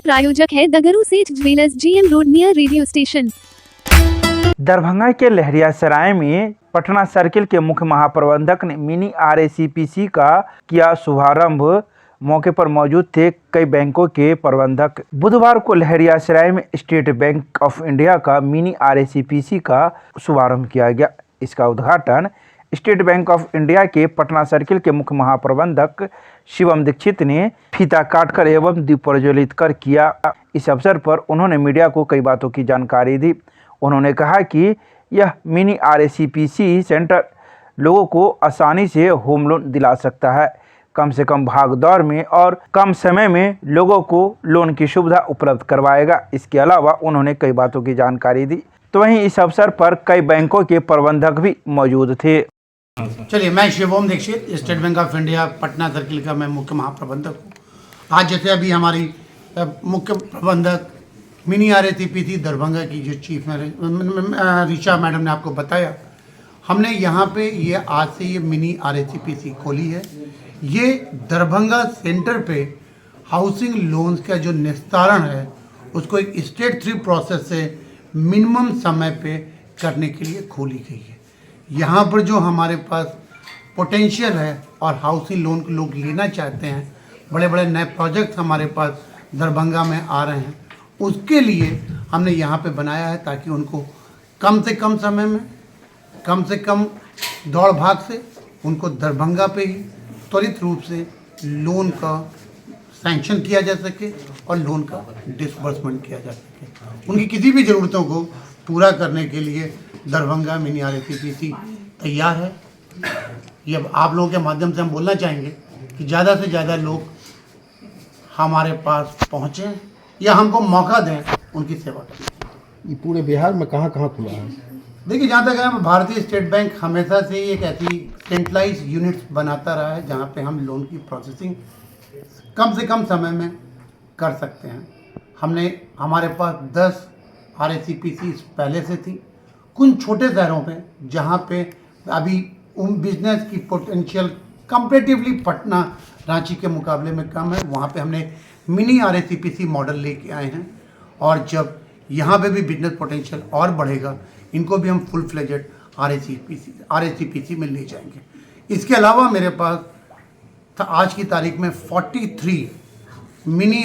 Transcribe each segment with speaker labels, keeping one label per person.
Speaker 1: प्रायोजक है द गुरु सेठ jewellers, GM road near radio station.
Speaker 2: Darbhanga के लहरियासराय में पटना सर्किल के मुख्य महाप्रबंधक ने मिनी RACPC का किया शुभारंभ। मौके पर मौजूद थे कई बैंकों के प्रबंधक। बुधवार को लहरियासराय में स्टेट बैंक ऑफ इंडिया का मिनी RACPC का शुभारंभ किया गया। इसका उद्घाटन स्टेट बैंक ऑफ इंडिया के पटना सर्किल के मुख्य महाप्रबंधक शिवम दीक्षित ने फीता काटकर एवं दीप प्रज्वलित कर किया। इस अवसर पर उन्होंने मीडिया को कई बातों की जानकारी दी। उन्होंने कहा कि यह मिनी RACPC सेंटर लोगों को आसानी से होम लोन दिला सकता है। कम से कम भागदौड़ में और कम समय में लोगों को लोन की सुविधा उपलब्ध करवाएगा। इसके अलावा उन्होंने कई बातों की जानकारी दी। तो वहीं इस अवसर पर कई बैंकों के प्रबंधक भी मौजूद थे।
Speaker 3: चलिए, मैं Shivam Dikshit, State Bank of India Patna circle का मैं मुख्य महाप्रबंधक हूँ। आज जैसे अभी हमारी मुख्य प्रबंधक मिनी RACPC दरभंगा की जो चीफ ऋचा मैडम ने आपको बताया, हमने यहाँ पे ये आज से ये मिनी RACPC खोली है। ये दरभंगा सेंटर पे हाउसिंग लोन्स का जो निस्तारण है उसको एक स्टेट थ्री प्रोसेस से मिनिमम समय पे करने के लिए खोली गई है। यहाँ पर जो हमारे पास पोटेंशियल है और हाउसिंग लोन लोग लेना चाहते हैं, बड़े बड़े नए प्रोजेक्ट हमारे पास दरभंगा में आ रहे हैं, उसके लिए हमने यहाँ पे बनाया है ताकि उनको कम से कम समय में, कम से कम दौड़ भाग से उनको दरभंगा पे ही त्वरित रूप से लोन का सैंक्शन किया जा सके और लोन का डिसबर्समेंट किया जा सके। उनकी किसी भी ज़रूरतों को पूरा करने के लिए दरभंगा मिनी RACPC तैयार है। ये अब आप लोगों के माध्यम से हम बोलना चाहेंगे कि ज़्यादा से ज़्यादा लोग हमारे पास पहुँचें या हमको मौका दें उनकी सेवा करने।
Speaker 4: ये पूरे बिहार में कहाँ कहाँ खुला है?
Speaker 3: देखिए, जहाँ तक है, भारतीय स्टेट बैंक हमेशा से ही एक ऐसी सेंट्रलाइज यूनिट्स बनाता रहा है जहाँ पे हम लोन की प्रोसेसिंग कम से कम समय में कर सकते हैं। हमारे पास 10 RACPC पहले से थी। कुछ छोटे शहरों पे जहाँ पे अभी बिजनेस की पोटेंशियल कंपैरेटिवली पटना रांची के मुकाबले में कम है, वहाँ पे हमने मिनी RACPC मॉडल लेके आए हैं। और जब यहाँ पे भी बिजनेस पोटेंशियल और बढ़ेगा, इनको भी हम फुल फ्लेजेड RACPC में ले जाएंगे। इसके अलावा मेरे पास आज की तारीख में 43 मिनी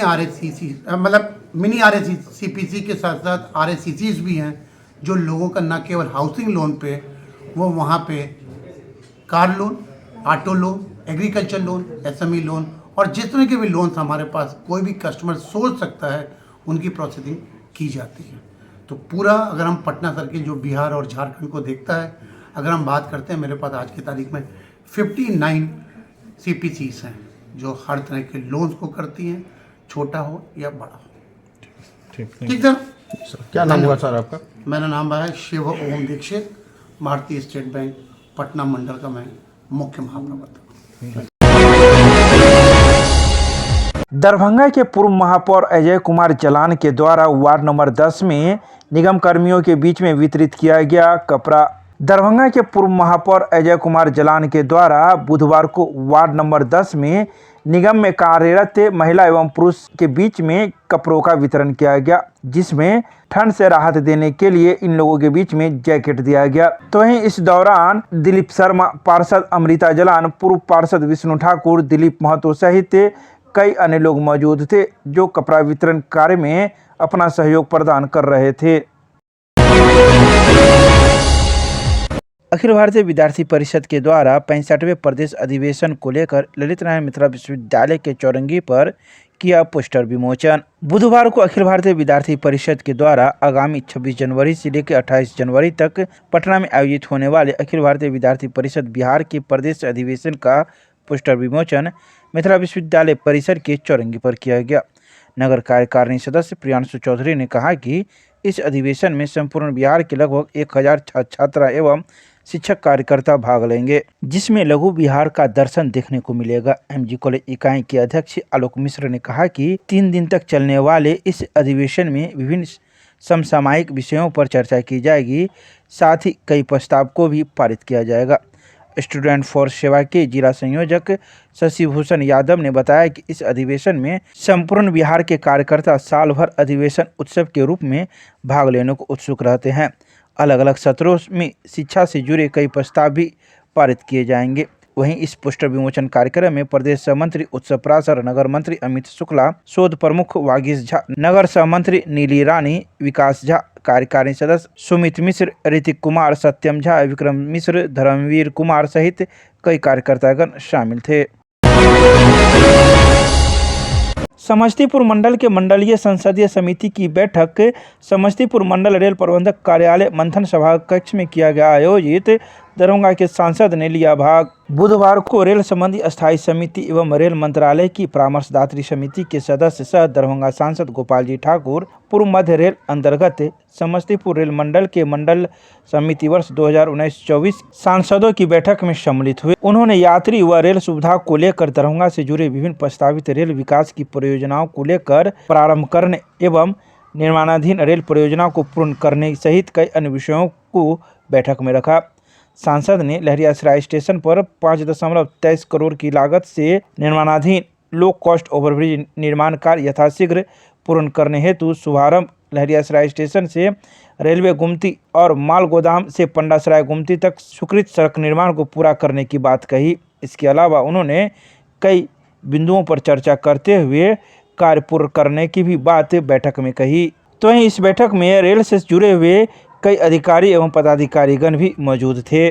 Speaker 3: RACPC के साथ साथ RACCs भी हैं, जो लोगों का न केवल हाउसिंग लोन पे, वो वहाँ पे car loan, auto loan, agriculture loan, SME loan और जिस तरह के भी लोन्स हमारे पास कोई भी कस्टमर सोच सकता है, उनकी प्रोसेसिंग की जाती है। तो पूरा अगर हम पटना सर्किल जो बिहार और झारखंड को देखता है, अगर हम बात करते हैं, मेरे पास आज की तारीख में 59 CPCs हैं जो हर तरह के लोन्स को करती हैं, छोटा हो या बड़ा हो। ठीक सर।
Speaker 4: क्या नाम हुआ सर आपका?
Speaker 3: मेरा नाम है शिव ओम दीक्षित, भारतीय स्टेट बैंक पटना मंडल का मैं मुख्य महाप्रबंधक।
Speaker 2: दरभंगा के पूर्व महापौर अजय कुमार जलान के द्वारा वार्ड नंबर 10 में निगम कर्मियों के बीच में वितरित किया गया कपड़ा। दरभंगा के पूर्व महापौर अजय कुमार जलान के द्वारा बुधवार को वार्ड नंबर 10 में निगम में कार्यरत महिला एवं पुरुष के बीच में कपड़ों का वितरण किया गया, जिसमें ठंड से राहत देने के लिए इन लोगों के बीच में जैकेट दिया गया। तो वहीं इस दौरान दिलीप शर्मा, पार्षद अमृता जलान, पूर्व पार्षद विष्णु ठाकुर, दिलीप महतो सहित कई अन्य लोग मौजूद थे, जो कपड़ा वितरण कार्य में अपना सहयोग प्रदान कर रहे थे। अखिल भारतीय विद्यार्थी परिषद के द्वारा 65वें प्रदेश अधिवेशन को लेकर ललित नारायण मिथिला विश्वविद्यालय के चौरंगी पर किया पोस्टर विमोचन। बुधवार को अखिल भारतीय विद्यार्थी परिषद के द्वारा आगामी 26 जनवरी से लेकर 28 जनवरी तक पटना में आयोजित होने वाले अखिल भारतीय विद्यार्थी परिषद बिहार के प्रदेश अधिवेशन का पोस्टर विमोचन मिथिला विश्वविद्यालय परिसर के चौरंगी पर किया गया। नगर कार्यकारिणी सदस्य प्रियांशु चौधरी ने कहा कि इस अधिवेशन में संपूर्ण बिहार के लगभग 1000 छात्र एवं शिक्षक कार्यकर्ता भाग लेंगे, जिसमें लघु बिहार का दर्शन देखने को मिलेगा। MG कॉलेज इकाई के अध्यक्ष आलोक मिश्र ने कहा कि 3 दिन तक चलने वाले इस अधिवेशन में विभिन्न समसामयिक विषयों पर चर्चा की जाएगी, साथ ही कई प्रस्ताव को भी पारित किया जाएगा। स्टूडेंट फॉर सेवा के जिला संयोजक शशि भूषण यादव ने बताया कि इस अधिवेशन में संपूर्ण बिहार के कार्यकर्ता साल भर अधिवेशन उत्सव के रूप में भाग लेने को उत्सुक रहते हैं। अलग अलग सत्रों में शिक्षा से जुड़े कई प्रस्ताव भी पारित किए जाएंगे। वहीं इस पोस्टर विमोचन कार्यक्रम में प्रदेश सह मंत्री उत्सव प्रासर, नगर मंत्री अमित शुक्ला, शोध प्रमुख वागीश झा, नगर सह मंत्री नीली रानी, विकास झा, कार्यकारी सदस्य सुमित मिश्र, ऋतिक कुमार, सत्यम झा, विक्रम मिश्र, धर्मवीर कुमार सहित कई कार्यकर्तागण शामिल थे। समस्तीपुर मंडल के मंडलीय संसदीय समिति की बैठक समस्तीपुर मंडल रेल प्रबंधक कार्यालय मंथन सभा कक्ष में किया गया। आयोजित दरभंगा के सांसद ने लिया भाग। बुधवार को रेल संबंधी अस्थायी समिति एवं रेल मंत्रालय की परामर्शदात्री समिति के सदस्य सह दरभंगा सांसद गोपाल जी ठाकुर पूर्व मध्य रेल अंतर्गत समस्तीपुर रेल मंडल के मंडल समिति वर्ष 2019-24 सांसदों की बैठक में सम्मिलित हुए। उन्होंने यात्री व रेल सुविधा को लेकर दरभंगा से जुड़े विभिन्न प्रस्तावित रेल विकास की परियोजनाओं को लेकर प्रारंभ करने एवं निर्माणाधीन रेल परियोजनाओं को पूर्ण करने सहित कई अन्य विषयों को बैठक में रखा। सांसद ने लहरियासराय स्टेशन पर 5.23 करोड़ की लागत से निर्माणाधीन लो कॉस्ट ओवरब्रिज निर्माण कार्य यथाशीघ्र पूर्ण करने हेतु शुभारंभ लहरियासराय स्टेशन से रेलवे गुमती और माल गोदाम से पंडासराय गुमती तक स्वीकृत सड़क निर्माण को पूरा करने की बात कही। इसके अलावा उन्होंने कई बिंदुओं पर चर्चा करते हुए कार्य पूर्ण करने की भी बात बैठक में कही। तो इस बैठक में रेल से जुड़े हुए कई अधिकारी एवं पदाधिकारीगण भी मौजूद थे।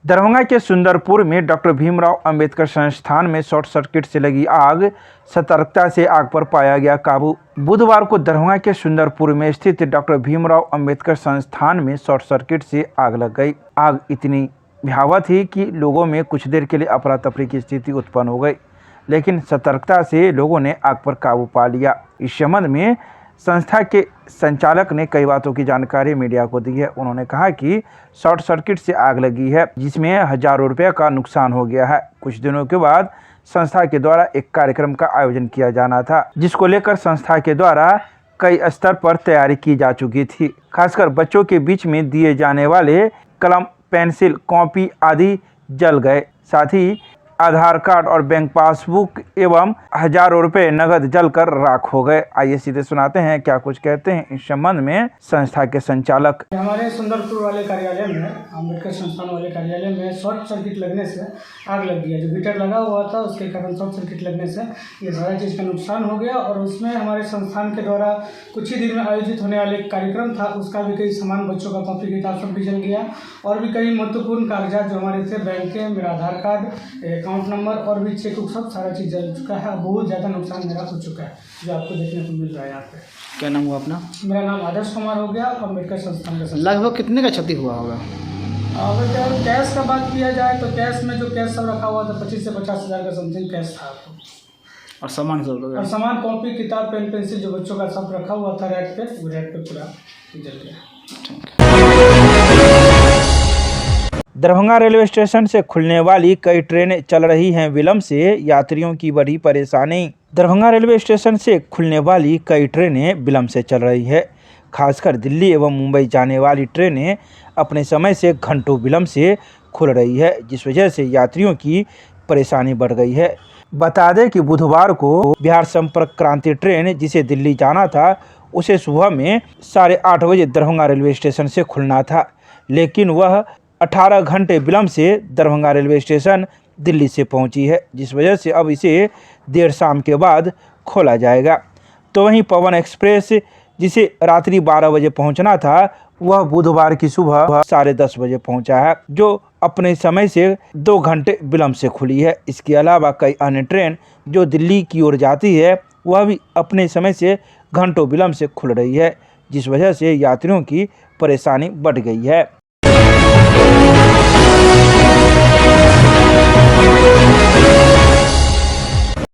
Speaker 2: दरभंगा के सुंदरपुर में डॉक्टर भीमराव अंबेडकर संस्थान में शॉर्ट सर्किट से लगी आग, सतर्कता से आग पर पाया गया काबू। बुधवार को दरभंगा के सुंदरपुर में स्थित डॉक्टर भीमराव अंबेडकर संस्थान में शॉर्ट सर्किट से आग लग गई। आग इतनी भयावह थी कि लोगों में कुछ देर के लिए अफरा तफरी की स्थिति उत्पन्न हो गई, लेकिन सतर्कता से लोगों ने आग पर काबू पा लिया। इस संबंध में संस्था के संचालक ने कई बातों की जानकारी मीडिया को दी है। उन्होंने कहा कि शॉर्ट सर्किट से आग लगी है, जिसमें हजारों रुपए का नुकसान हो गया है। कुछ दिनों के बाद संस्था के द्वारा एक कार्यक्रम का आयोजन किया जाना था, जिसको लेकर संस्था के द्वारा कई स्तर पर तैयारी की जा चुकी थी। खासकर बच्चों के बीच में दिए जाने वाले कलम, पेंसिल, कॉपी आदि जल गए। साथ ही आधार कार्ड और बैंक पासबुक एवं हजारों रुपए नगद जलकर राख हो गए। आइए सीधे सुनाते हैं क्या कुछ कहते हैं इस संबंध में संस्था के संचालक।
Speaker 5: हमारे सुंदरपुर वाले कार्यालय में, अम्बेडकर संस्थान वाले कार्यालय में शॉर्ट सर्किट लगने से आग लग गया। जो हीटर लगा हुआ था उसके कारण शॉर्ट सर्किट लगने से ये सारा चीज़ का नुकसान हो गया। और उसमें हमारे संस्थान के द्वारा कुछ ही दिन में आयोजित होने वाले कार्यक्रम था, उसका भी कई सामान, बच्चों का कॉपी किताब सब भी जल गया। और भी कई महत्वपूर्ण कागजात जो हमारे थे, बैंक के, मेरा आधार कार्ड, अकाउंट नंबर और भी चेक बुक, सब सारा चीज़ जल चुका है। बहुत ज़्यादा नुकसान मेरा हो चुका है, जो आपको देखने को मिल रहा है यहाँ पे।
Speaker 6: क्या नाम हुआ अपना?
Speaker 5: मेरा नाम आदर्श कुमार हो गया। अम्बेडकर संस्थान का
Speaker 6: लगभग कितने का क्षति हुआ होगा?
Speaker 5: अगर कैश का बात किया जाए तो कैश में जो कैश सब रखा हुआ था 25 से 50 हज़ार का समथिंग कैश था।
Speaker 6: और सामान सब?
Speaker 5: और सामान, कॉपी किताब, पेन पेंसिल जो बच्चों का सब रखा हुआ था रैक पे, वो रैक पे पूरा जल गया।
Speaker 2: दरभंगा रेलवे स्टेशन से खुलने वाली कई ट्रेनें चल रही हैं विलंब से, यात्रियों की बड़ी परेशानी। दरभंगा रेलवे स्टेशन से खुलने वाली कई ट्रेनें विलंब से चल रही है। खासकर दिल्ली एवं मुंबई जाने वाली ट्रेनें अपने समय से घंटों विलंब से खुल रही है, जिस वजह से यात्रियों की परेशानी बढ़ गई है। बता दें कि बुधवार को बिहार संपर्क क्रांति ट्रेन जिसे दिल्ली जाना था, उसे सुबह में 8:30 बजे दरभंगा रेलवे स्टेशन से खुलना था, लेकिन वह 18 घंटे विलंब से दरभंगा रेलवे स्टेशन दिल्ली से पहुंची है, जिस वजह से अब इसे देर शाम के बाद खोला जाएगा। तो वहीं पवन एक्सप्रेस जिसे रात्रि 12 बजे पहुंचना था, वह बुधवार की सुबह 10:30 बजे पहुंचा है, जो अपने समय से 2 घंटे विलंब से खुली है। इसके अलावा कई अन्य ट्रेन जो दिल्ली की ओर जाती है, वह भी अपने समय से घंटों विलंब से खुल रही है, जिस वजह से यात्रियों की परेशानी बढ़ गई है।